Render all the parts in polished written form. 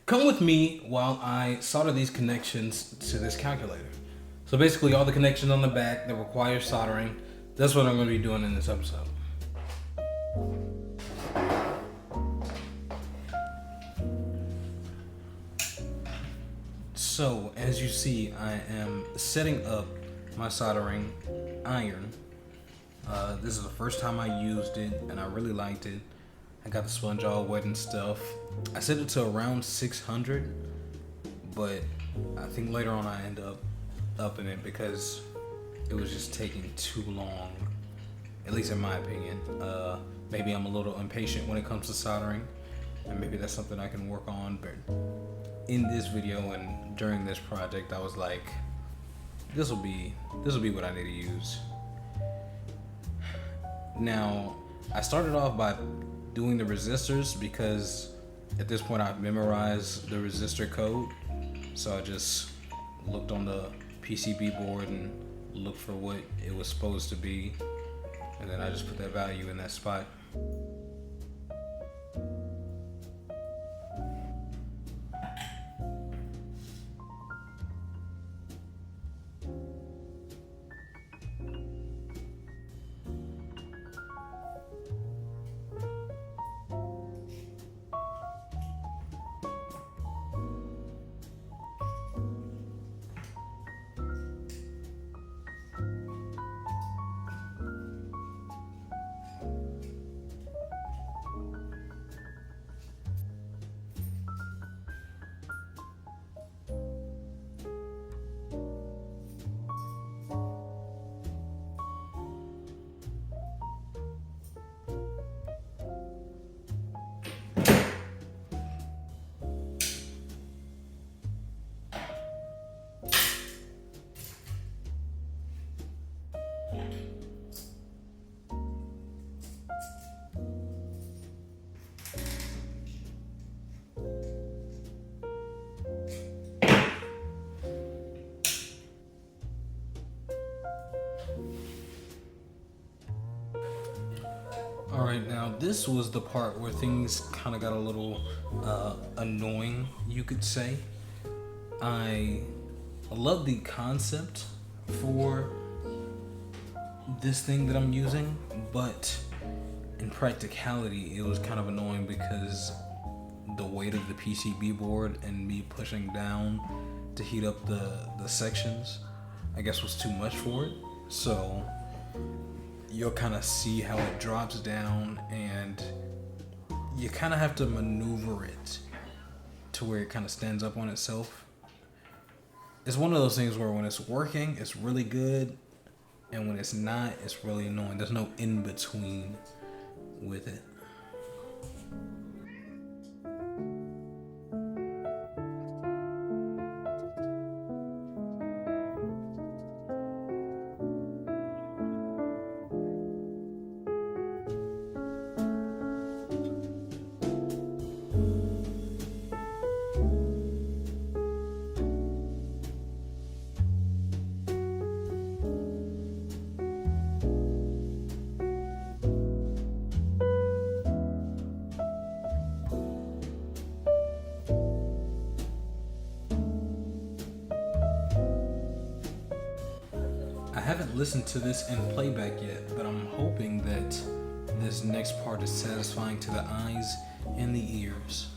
Come with me while I solder these connections to this calculator. So basically all the connections on the back that require soldering, that's what I'm going to be doing in this episode. So as you see, I am setting up my soldering iron. This is the first time I used it and I really liked it. I got the sponge all wet and stuff. I set it to around 600, but I think later on I end up upping it because it was just taking too long, at least in my opinion. Maybe I'm a little impatient when it comes to soldering, and maybe that's something I can work on, but in this video and during this project, I was like, this will be what I need to use. Now, I started off by doing the resistors because at this point I've memorized the resistor code. So I just looked on the PCB board and looked for what it was supposed to be. And then I just put that value in that spot. Alright, now this was the part where things kind of got a little annoying, you could say. I love the concept for this thing that I'm using, but in practicality it was kind of annoying because the weight of the PCB board and me pushing down to heat up the sections, I guess, was too much for it. So you'll kind of see how it drops down and you kind of have to maneuver it to where it kind of stands up on itself. It's one of those things where when it's working, it's really good, and when it's not, it's really annoying. There's no in between with it. I haven't listened to this in playback yet, but I'm hoping that this next part is satisfying to the eyes and the ears.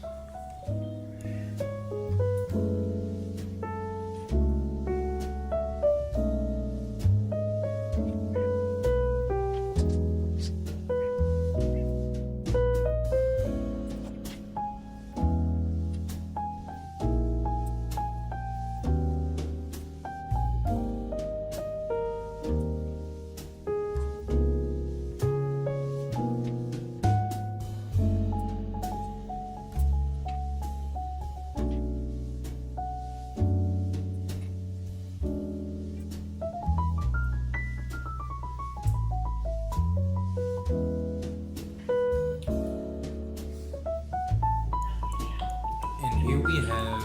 we have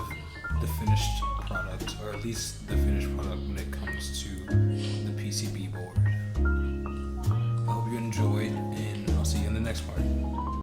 the finished product, or at least the finished product when it comes to the PCB